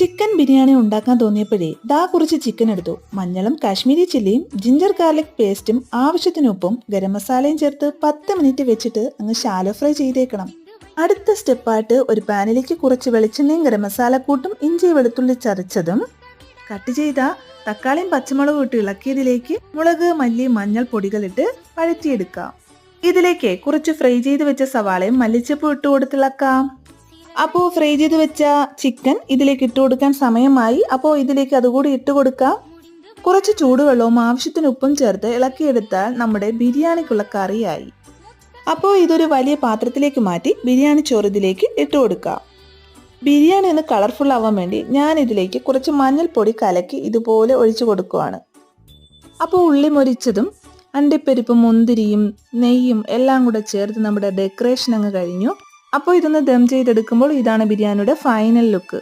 Chicken biryani ഉണ്ടാക്കാൻ തോന്നിയപ്പോഴേ കുറച്ച് chicken എടുത്തു. മഞ്ഞളും കാശ്മീരി ചില്ലിയും ജിഞ്ചർ ഗാർലിക് പേസ്റ്റും ആവശ്യത്തിനൊപ്പം ഗരം മസാലയും ചേർത്ത് 10 മിനിറ്റ് വെച്ചിട്ട് അങ്ങ് ശാലോ ഫ്രൈ ചെയ്തേക്കണം. അടുത്ത സ്റ്റെപ്പായിട്ട് ഒരു പാനിലേക്ക് കുറച്ച് വെളിച്ചെണ്ണയും ഗരം മസാലക്കൂട്ടും ഇഞ്ചി വെളുത്തുള്ളി ചതച്ചതും കട്ട് ചെയ്ത തക്കാളിയും പച്ചമുളകും ഇട്ട് ഇളക്കിയതിലേക്ക് മുളക് മല്ലി മഞ്ഞൾ പൊടികളിട്ട് വഴറ്റിയെടുക്കാം. ഇതിലേക്ക് കുറച്ച് ഫ്രൈ ചെയ്ത് വെച്ച സവാളയും മല്ലിച്ചപ്പും ഇട്ട് കൊടുത്തിളക്കാം. അപ്പോൾ ഫ്രൈ ചെയ്ത് വെച്ച ചിക്കൻ ഇതിലേക്ക് ഇട്ട് കൊടുക്കാൻ സമയമായി. അപ്പോൾ ഇതിലേക്ക് അതുകൂടി ഇട്ട് കൊടുക്കാം. കുറച്ച് ചൂടുവെള്ളവും ആവശ്യത്തിന് ഉപ്പും ചേർത്ത് ഇളക്കിയെടുത്താൽ നമ്മുടെ ബിരിയാണിക്കുള്ള കറിയായി. അപ്പോൾ ഇതൊരു വലിയ പാത്രത്തിലേക്ക് മാറ്റി ബിരിയാണി ചോറ് ഇതിലേക്ക് ഇട്ട് കൊടുക്കാം. ബിരിയാണി ഒന്ന് കളർഫുൾ ആവാൻ വേണ്ടി ഞാൻ ഇതിലേക്ക് കുറച്ച് മഞ്ഞൾപ്പൊടി കലക്കി ഇതുപോലെ ഒഴിച്ചു കൊടുക്കുവാണ്. അപ്പോൾ ഉള്ളി മൊരിച്ചതും അണ്ടിപ്പരിപ്പും മുന്തിരിയും നെയ്യും എല്ലാം കൂടെ ചേർത്ത് നമ്മുടെ ഡെക്കറേഷൻ അങ്ങ് കഴിഞ്ഞു. അപ്പോൾ ഇതൊന്ന് ദം ചെയ്തെടുക്കുമ്പോൾ ഇതാണ് ബിരിയാണിയുടെ ഫൈനൽ ലുക്ക്.